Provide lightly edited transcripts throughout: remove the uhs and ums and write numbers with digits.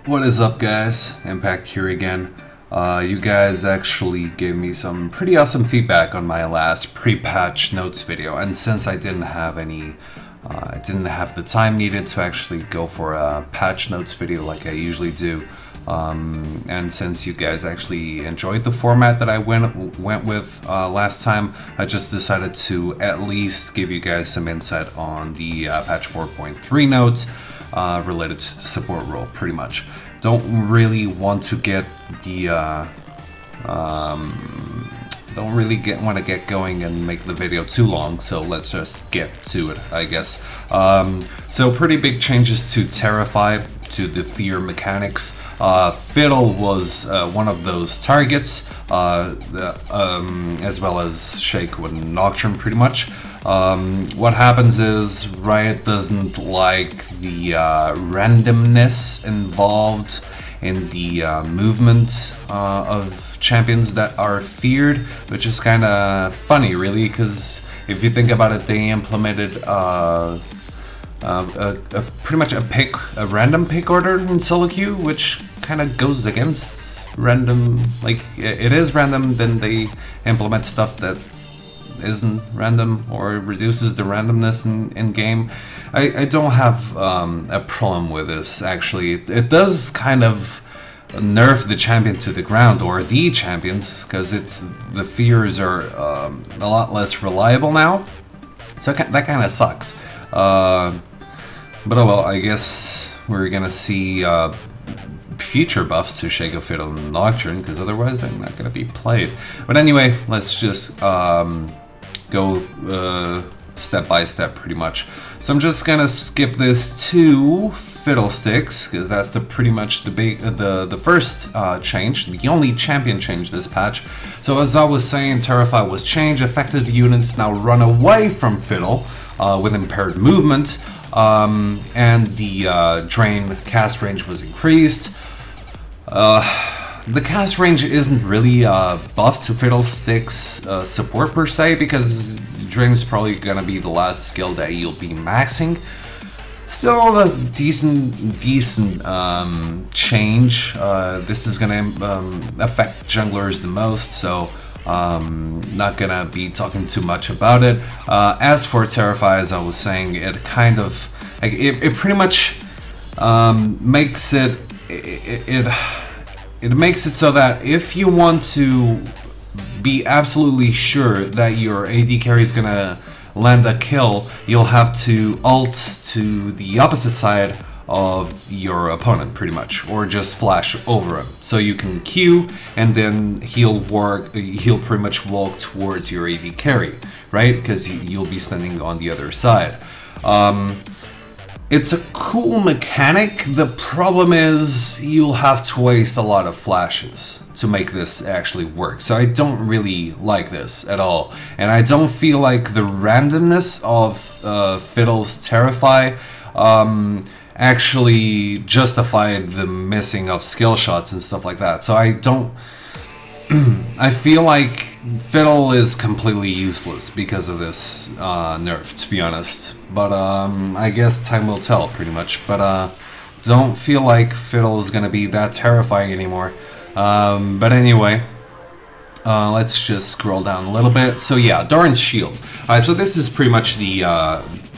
What is up, guys? Impact here again. You guys actually gave me some pretty awesome feedback on my last pre-patch notes video, and since I didn't have the time needed to actually go for a patch notes video like I usually do, and since you guys actually enjoyed the format that I went with last time, I just decided to at least give you guys some insight on the patch 4.3 notes related to the support role, pretty much. Don't really want to get the want to get going and make the video too long, so let's just get to it, I guess. So pretty big changes to Terrify, to the fear mechanics. Fiddle was one of those targets, as well as Shake and Nocturne, pretty much. What happens is Riot doesn't like the randomness involved in the movement of champions that are feared, which is kind of funny, really, because if you think about it, they implemented pretty much a random pick order in solo queue, which kind of goes against random. Like, it is random, then they implement stuff that isn't random or reduces the randomness in game. I don't have a problem with this, actually. It does kind of nerf the champion to the ground, or the champions, because the fears are a lot less reliable now, so that kind of sucks. But oh well, I guess we're gonna see future buffs to Shake, Fiddle, and Nocturne, because otherwise they're not gonna be played. But anyway, let's just go step by step, pretty much. So I'm just gonna skip this to Fiddlesticks, because that's pretty much the first change, the only champion change this patch. So as I was saying, Terrify was changed. Affected units now run away from Fiddle with impaired movement, and the drain cast range was increased. The cast range isn't really buffed to Fiddlesticks support per se, because Drain is probably gonna be the last skill that you'll be maxing. Still a decent change. This is gonna affect junglers the most, so not gonna be talking too much about it. As for Terrify, as I was saying, it kind of like it pretty much makes it makes it so that if you want to be absolutely sure that your AD carry is gonna land a kill, you'll have to ult to the opposite side of your opponent, pretty much, or just flash over him, so you can Q, and then he'll pretty much walk towards your AD carry, right? Because you'll be standing on the other side. It's a cool mechanic. The problem is you'll have to waste a lot of flashes to make this actually work. So I don't really like this at all. And I don't feel like the randomness of Fiddle's Terrify actually justified the missing of skill shots and stuff like that. So I don't... I feel like Fiddle is completely useless because of this nerf, to be honest. But I guess time will tell, pretty much. But don't feel like Fiddle is gonna be that terrifying anymore. But anyway, let's just scroll down a little bit. So yeah, Doran's shield. Alright, so this is pretty much the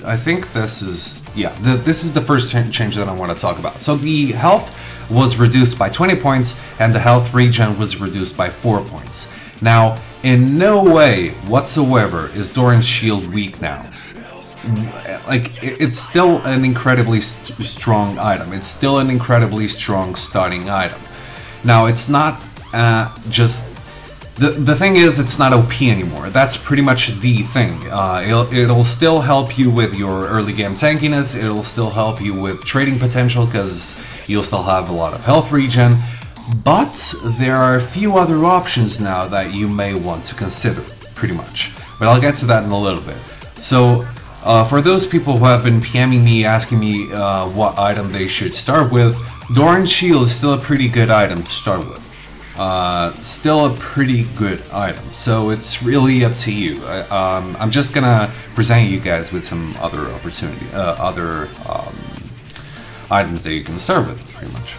I think this is, yeah, this is the first change that I want to talk about. So the health was reduced by 20 points, and the health regen was reduced by 4 points. Now, in no way whatsoever is Doran's shield weak now. Like, it's still an incredibly strong item. It's still an incredibly strong starting item. Now, it's not just... The thing is, it's not OP anymore. That's pretty much the thing. It'll still help you with your early game tankiness. It'll still help you with trading potential, because you'll still have a lot of health regen. But there are a few other options now that you may want to consider, pretty much. But I'll get to that in a little bit. So, for those people who have been PMing me, asking me what item they should start with, Doran's shield is still a pretty good item to start with. Still a pretty good item, so it's really up to you. I'm just gonna present you guys with some other items that you can start with, pretty much.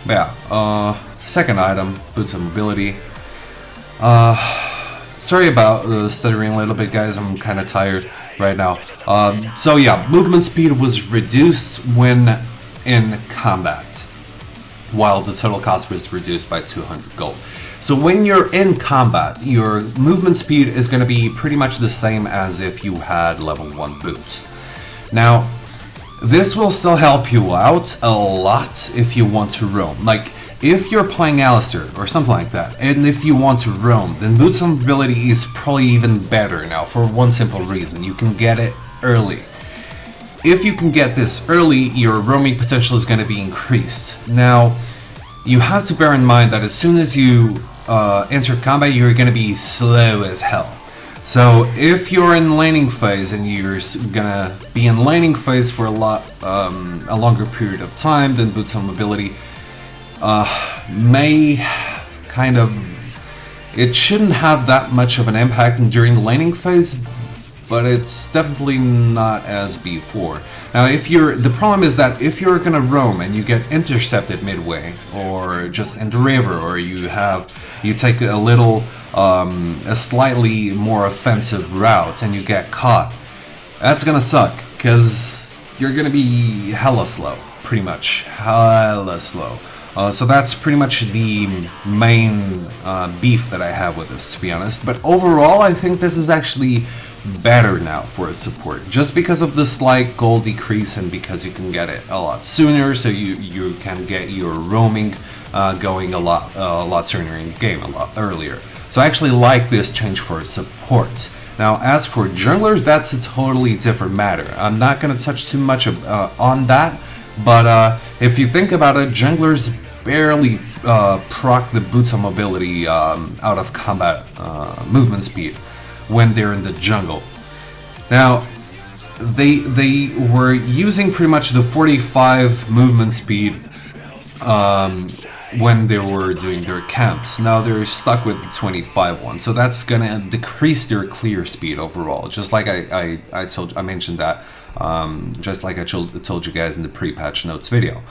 But yeah, second item, Boots of Mobility. Sorry about stuttering a little bit, guys. I'm kind of tired right now. So yeah, movement speed was reduced when in combat, while the total cost was reduced by 200 gold. So when you're in combat, your movement speed is going to be pretty much the same as if you had level 1 boots. Now, this will still help you out a lot if you want to roam. Like, if you're playing Alistair or something like that, and if you want to roam, then Boots of Mobility is probably even better now for one simple reason. You can get it early. If you can get this early, your roaming potential is going to be increased. Now, you have to bear in mind that as soon as you enter combat, you're going to be slow as hell. So if you're in laning phase and you're gonna be in laning phase for a longer period of time, then Boots of Mobility may kind of, it shouldn't have that much of an impact during the laning phase, but it's definitely not as before. Now, the problem is that if you're gonna roam and you get intercepted midway, or just in the river, or you take a slightly more offensive route and you get caught, that's gonna suck, because you're gonna be hella slow, pretty much, hella slow. So that's pretty much the main beef that I have with this, to be honest. But overall, I think this is actually better now for a support, just because of the slight gold decrease and because you can get it a lot sooner, so you can get your roaming going a lot sooner in the game, a lot earlier. So I actually like this change for support. Now, as for junglers, that's a totally different matter. I'm not going to touch too much on that, but if you think about it, junglers barely proc the Boots of Mobility out of combat movement speed when they're in the jungle. Now, they were using pretty much the 45 movement speed when they were doing their camps. Now they're stuck with the 25 one, so that's gonna decrease their clear speed overall. Just like I mentioned that, just like I told you guys in the pre-patch notes video.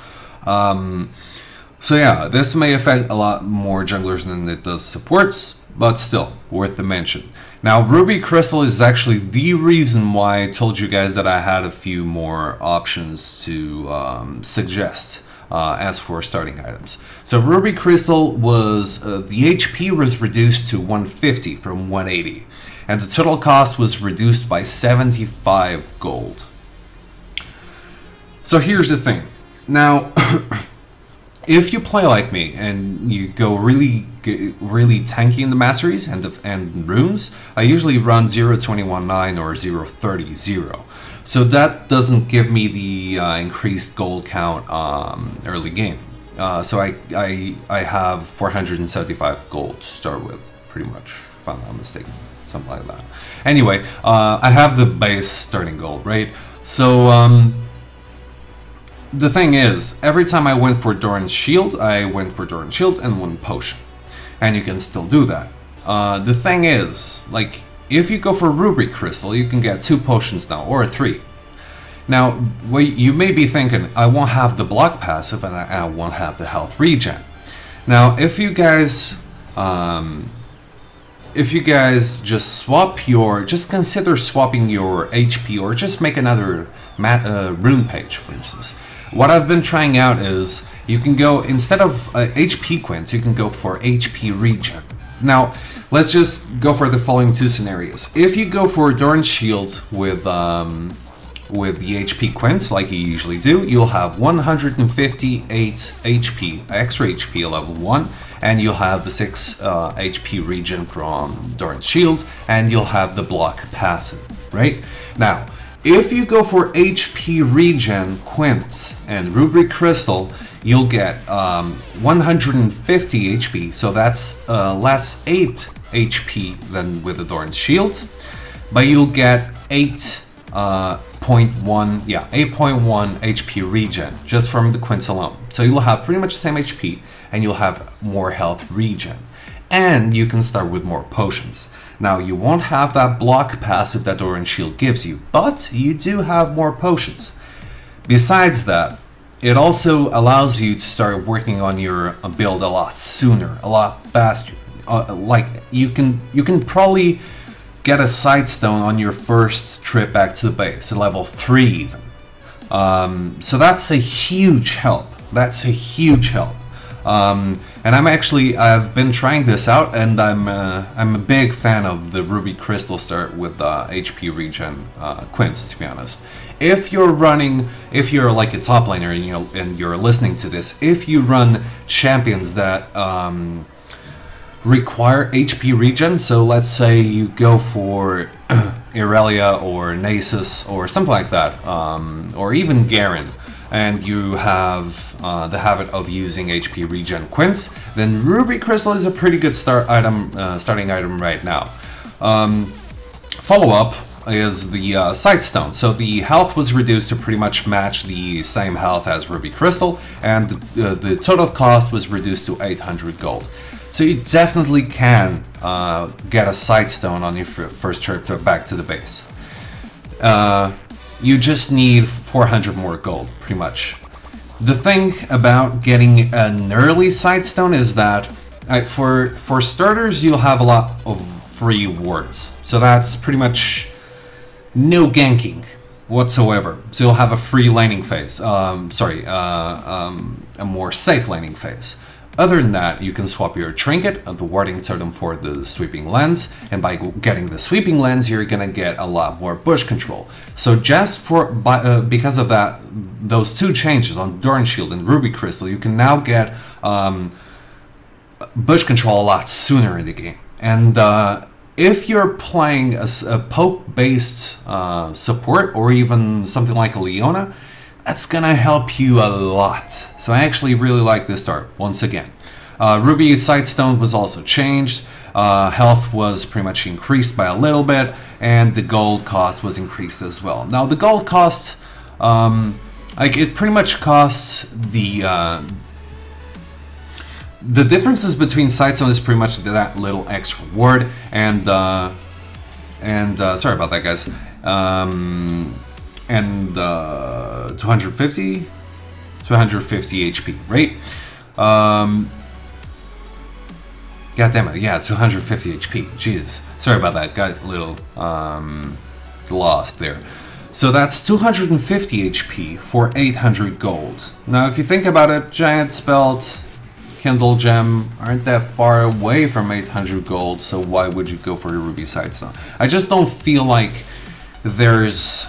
So yeah, this may affect a lot more junglers than it does supports, but still worth the mention. Now, Ruby Crystal is actually the reason why I told you guys that I had a few more options to suggest as for starting items. So Ruby Crystal was, the HP was reduced to 150 from 180, and the total cost was reduced by 75 gold. So here's the thing. Now, if you play like me and you go really tanky in the masteries and runes, I usually run 0.21.9 or 0.30.0. So that doesn't give me the increased gold count early game. So I have 475 gold to start with, pretty much, if I'm not mistaken, something like that. Anyway, I have the base starting gold, right? So the thing is, every time I went for Doran's shield, I went for Doran's shield and 1 potion. And you can still do that. The thing is, like, if you go for Ruby Crystal, you can get 2 potions now, or 3. Now, you may be thinking, I won't have the block passive and I won't have the health regen. Now, if you guys just consider swapping your HP, or just make another rune page, for instance. What I've been trying out is, you can go, instead of HP quints, you can go for HP regen. Now, let's just go for the following 2 scenarios. If you go for Doran's shield with the HP quints, like you usually do, you'll have 158 HP, extra HP level 1, and you'll have the 6 HP regen from Doran's shield, and you'll have the block passive, right? Now, if you go for HP regen quints and Ruby Crystal, you'll get 150 HP, so that's less 8 HP than with the Doran's shield, but you'll get 8.1 HP regen just from the quints alone. So you'll have pretty much the same HP, and you'll have more health regen, and you can start with more potions. Now, you won't have that block passive that Doran's shield gives you, but you do have more potions. Besides that, it also allows you to start working on your build a lot sooner, a lot faster. Like you can probably get a Sightstone on your first trip back to the base, at level 3 even. So that's a huge help. That's a huge help. And I've been trying this out, and I'm a big fan of the Ruby Crystal start with HP regen quints, to be honest. If you're like a top laner and you're listening to this, if you run champions that require HP regen, so let's say you go for Irelia or Nasus or something like that, or even Garen, and you have the habit of using HP regen quints, then Ruby Crystal is a pretty good starting item right now. Follow-up is the Sightstone. So the health was reduced to pretty much match the same health as Ruby Crystal, and the total cost was reduced to 800 gold. So you definitely can get a Sightstone on your first trip back to the base. You just need 400 more gold, pretty much. The thing about getting an early Sightstone is that for starters, you'll have a lot of free wards. So that's pretty much no ganking whatsoever. So you'll have a free laning phase. A more safe laning phase. Other than that, you can swap your trinket, the warding totem, for the sweeping lens, and by getting the sweeping lens, you're gonna get a lot more bush control. So just because of that, those two changes on Doran Shield and Ruby Crystal, you can now get bush control a lot sooner in the game. And if you're playing a poke-based support, or even something like a Leona, that's gonna help you a lot. So I actually really like this start, once again. Ruby Sightstone was also changed. Health was pretty much increased by a little bit, and the gold cost was increased as well. Now the gold cost, it pretty much costs the differences between Sightstone is pretty much that little extra ward, and sorry about that, guys. And 250 HP, right? God damn it, yeah, 250 HP. Jesus, sorry about that. Got a little lost there. So that's 250 HP for 800 gold. Now, if you think about it, Giant Spelt, Kindle Gem aren't that far away from 800 gold. So why would you go for the Ruby Sightstone? I just don't feel like there's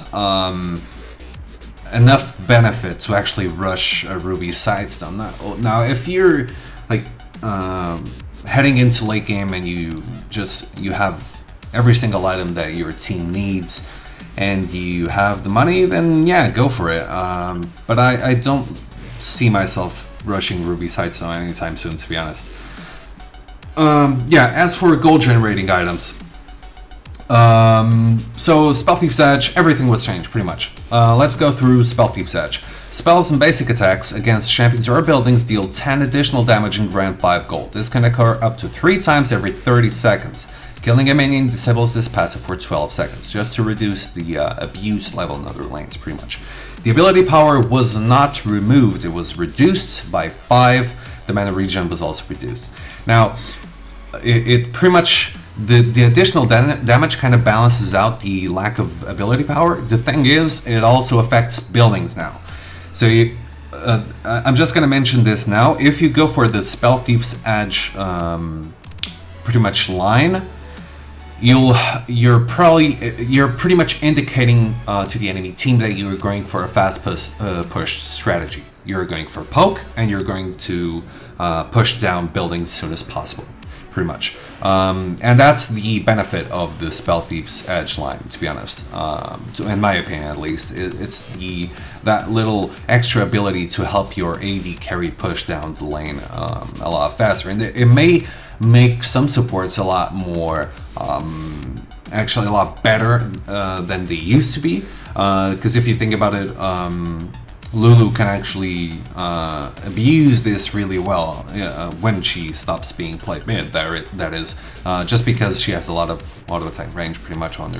enough benefit to actually rush a Ruby Sightstone. Now, if you're like heading into late game and you have every single item that your team needs and you have the money, then yeah, go for it. But I don't see myself rushing Ruby Sightstone anytime soon, to be honest. Yeah, as for gold generating items, so Spellthief's Edge, everything was changed pretty much. Let's go through Spellthief's Edge. Spells and basic attacks against champions or buildings deal 10 additional damage and grant 5 gold. This can occur up to 3 times every 30 seconds. Killing a minion disables this passive for 12 seconds, just to reduce the abuse level in other lanes, pretty much. The ability power was not removed, it was reduced by 5. The mana regen was also reduced. Now, it pretty much... The additional damage kind of balances out the lack of ability power. The thing is, it also affects buildings now. So I'm just going to mention this now. If you go for the Spellthief's Edge pretty much line, you're pretty much indicating to the enemy team that you're going for a fast push strategy. You're going for poke, and you're going to push down buildings as soon as possible. Pretty much. And that's the benefit of the Spellthief's Edge line, to be honest. In my opinion, at least. It's that little extra ability to help your AD carry push down the lane a lot faster. And it may make some supports a lot more, actually a lot better than they used to be. Because if you think about it, Lulu can actually abuse this really well when she stops being played mid. That is just because she has a lot of auto attack range pretty much on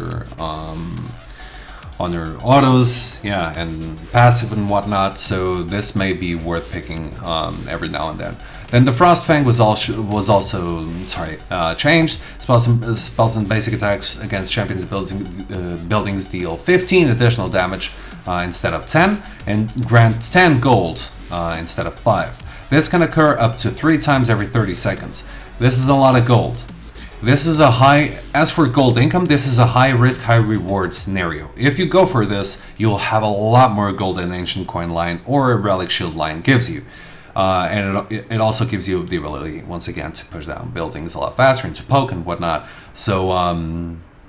on your autos, yeah, and passive and whatnot. So this may be worth picking every now and then. Then the Frostfang was also changed. Spells and basic attacks against champions buildings deal 15 additional damage instead of 10, and grant 10 gold instead of 5. This can occur up to 3 times every 30 seconds. This is a lot of gold. This is a as for gold income, this is a high risk, high reward scenario. If you go for this, you'll have a lot more gold than Ancient Coin line or a Relic Shield line gives you. And it also gives you the ability, once again, to push down buildings a lot faster and to poke and whatnot. So,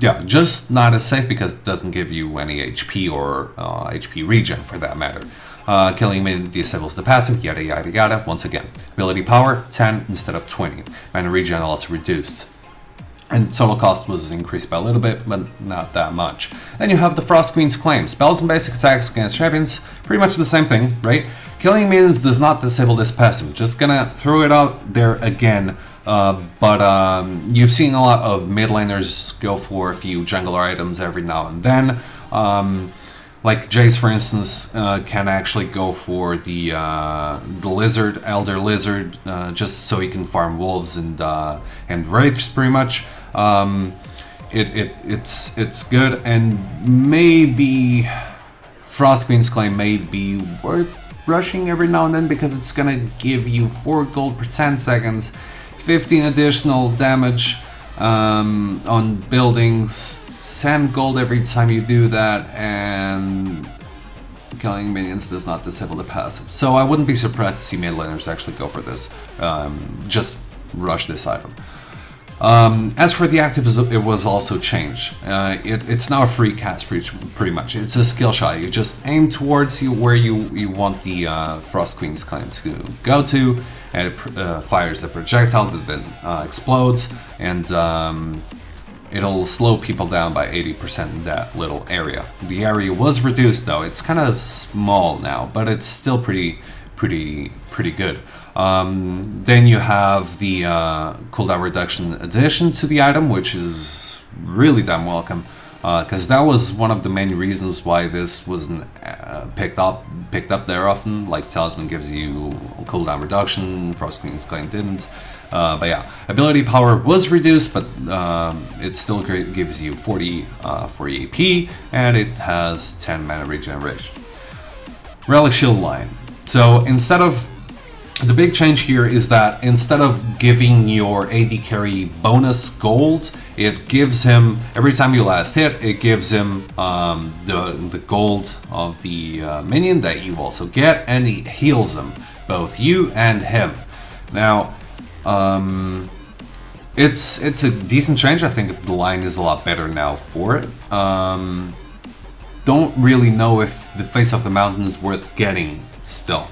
yeah, just not as safe because it doesn't give you any HP or HP regen for that matter. Killing minion disables the passive, yada yada yada. Once again, ability power 10 instead of 20. Mana regen also reduced. And total cost was increased by a little bit, but not that much. Then you have the Frost Queen's Claim. Spells and basic attacks against champions, pretty much the same thing, right? Killing minions does not disable this passive. Just gonna throw it out there again. But you've seen a lot of mid laners go for a few jungler items every now and then. Like Jace, for instance, can actually go for the lizard, Elder Lizard, just so he can farm wolves and wraiths, pretty much. It's good, and maybe Frost Queen's Claim may be worth rushing every now and then because it's gonna give you 4 gold per 10 seconds, 15 additional damage on buildings. 10 gold every time you do that, and killing minions does not disable the passive. So I wouldn't be surprised to see mid laners actually go for this. Just rush this item. As for the active, it was also changed. It's now a free cast pretty much. It's a skill shot. You just aim towards where you want the Frost Queen's Claim to go to, and it fires the projectile that then explodes, and it'll slow people down by 80% in that little area. The area was reduced though. It's kind of small now, but it's still pretty good. Then you have the cooldown reduction addition to the item, which is really damn welcome, because that was one of the main reasons why this wasn't picked up there often. Like Talisman gives you cooldown reduction, Frost Queen's Claim didn't. But yeah, ability power was reduced, but it still gives you 40 AP, and it has 10 mana regeneration. Relic Shield line. So instead of the big change here is that instead of giving your AD carry bonus gold, it gives him, every time you last hit, it gives him the gold of the minion that you also get, and it heals him, both you and him. Now, it's a decent change. I think the line is a lot better now for it. Don't really know if the Face of the Mountain is worth getting still.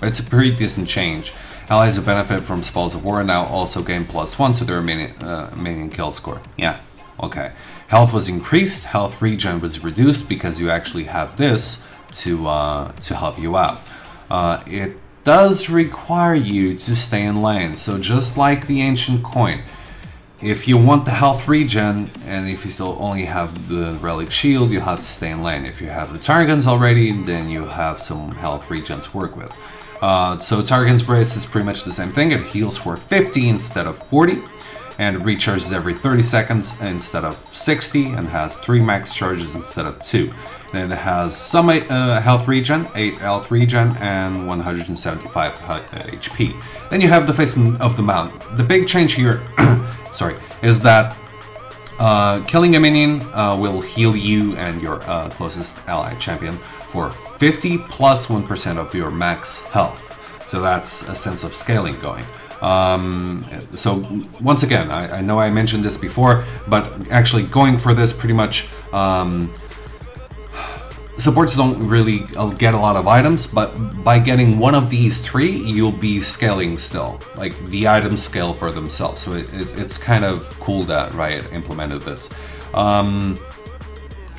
But it's a pretty decent change. Allies who benefit from Spells of War now also gain +1 to their minion kill score. Yeah, okay. Health was increased, health regen was reduced because you actually have this to help you out. It does require you to stay in lane, so just like the Ancient Coin, if you want the health regen, and if you still only have the Relic Shield, you have to stay in lane. If you have the Targon's already, then you have some health regen to work with. So Targon's Brace is pretty much the same thing. It heals for 50 instead of 40, and recharges every 30 seconds instead of 60, and has 3 max charges instead of 2. Then it has some health regen, 8 health regen, and 175 HP. Then you have the Face of the Mountain. The big change here, sorry, is that killing a minion will heal you and your closest ally champion for 50 plus 1% of your max health. So that's a sense of scaling going. So once again, I know I mentioned this before, but actually going for this pretty much, supports don't really get a lot of items, but by getting one of these 3, you'll be scaling still. Like, the items scale for themselves, so it's kind of cool that Riot implemented this. And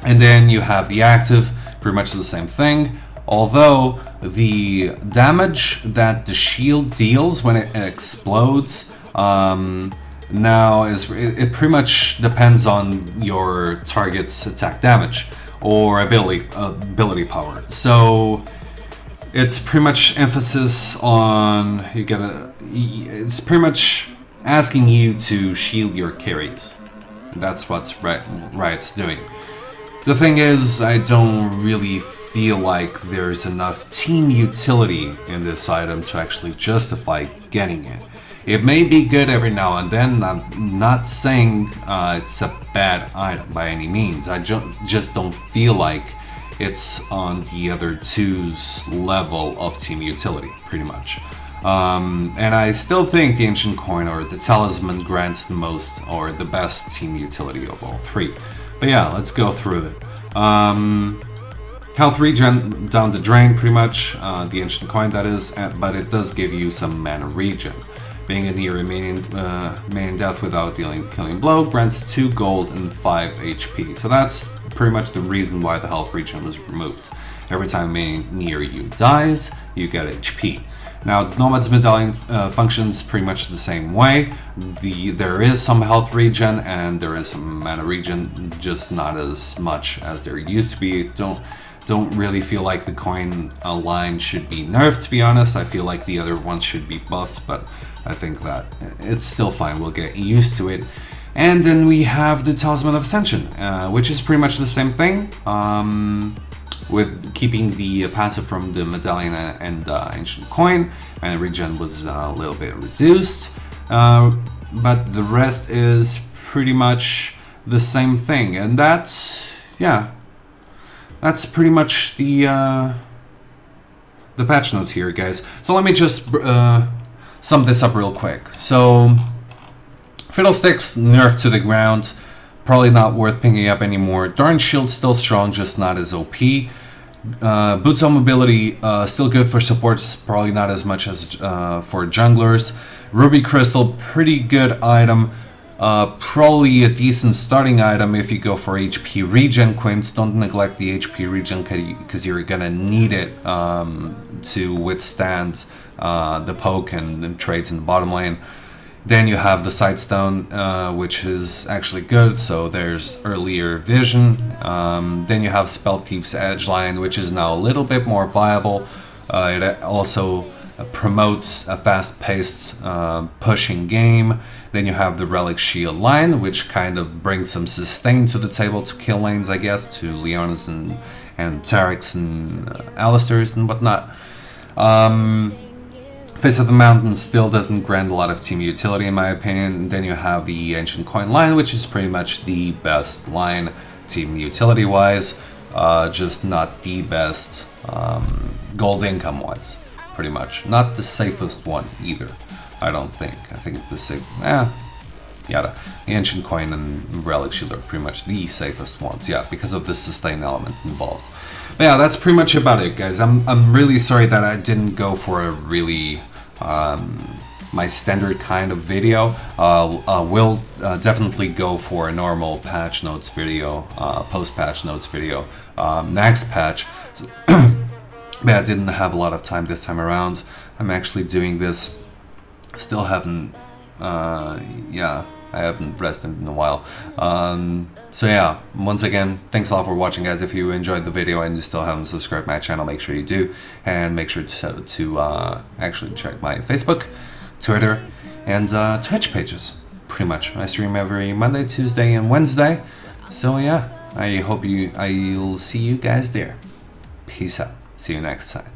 then you have the active, pretty much the same thing, although the damage that the shield deals when it explodes Now it pretty much depends on your target's attack damage or ability power. So it's pretty much emphasis on it's pretty much asking you to shield your carries. That's what Riot's doing. The thing is, I don't really feel like there's enough team utility in this item to actually justify getting it. It may be good every now and then. I'm not saying it's a bad item by any means. I just don't feel like it's on the other two's level of team utility, pretty much. And I still think the Ancient Coin or the Talisman grants the most or the best team utility of all three. But yeah, let's go through it. Health regen down the drain, pretty much, the Ancient Coin that is, but it does give you some mana regen. Being a near remaining death without dealing killing blow grants 2 gold and 5 HP. So that's pretty much the reason why the health regen was removed. Every time near you dies, you get HP. Now, Nomad's Medallion functions pretty much the same way. There is some health regen and there is some mana regen, just not as much as there used to be. Don't really feel like the coin line should be nerfed, to be honest. I feel like the other ones should be buffed, but I think that it's still fine. We'll get used to it. And then we have the Talisman of Ascension, which is pretty much the same thing. With keeping the passive from the medallion and ancient coin, and regen was a little bit reduced, but the rest is pretty much the same thing, and that's pretty much the patch notes here, guys. So let me just sum this up real quick. So Fiddlesticks nerfed to the ground. Probably not worth picking up anymore. Doran Shield's still strong, just not as OP. Boots on Mobility, still good for supports, probably not as much as for junglers. Ruby Crystal, pretty good item. Probably a decent starting item if you go for HP regen quints. Don't neglect the HP regen because you're gonna need it to withstand the poke and trades in the bottom lane. Then you have the Sightstone, which is actually good, so there's earlier vision. Then you have Spellthief's Edgeline, which is now a little bit more viable. It also promotes a fast-paced pushing game. Then you have the Relic Shield line, which kind of brings some sustain to the table to kill lanes, I guess, to Leonas and Tariks and Alistairs and whatnot. Face of the Mountain still doesn't grant a lot of team utility in my opinion. And then you have the Ancient Coin line, which is pretty much the best line team utility wise, just not the best gold income wise, pretty much. Not the safest one either, I don't think. I think the safe, the Ancient Coin and Relic Shield are pretty much the safest ones, yeah, because of the sustain element involved. But yeah, that's pretty much about it, guys. I'm really sorry that I didn't go for a really my standard kind of video. We'll definitely go for a normal patch notes video, post-patch notes video, next patch. But I didn't have a lot of time this time around. I'm actually doing this. Still haven't, I haven't rested in a while. So yeah, once again, thanks a lot for watching, guys. If you enjoyed the video and you still haven't subscribed to my channel, make sure you do. And make sure to actually check my Facebook, Twitter, and Twitch pages. Pretty much. I stream every Monday, Tuesday, and Wednesday. So yeah, I'll see you guys there. Peace out. See you next time.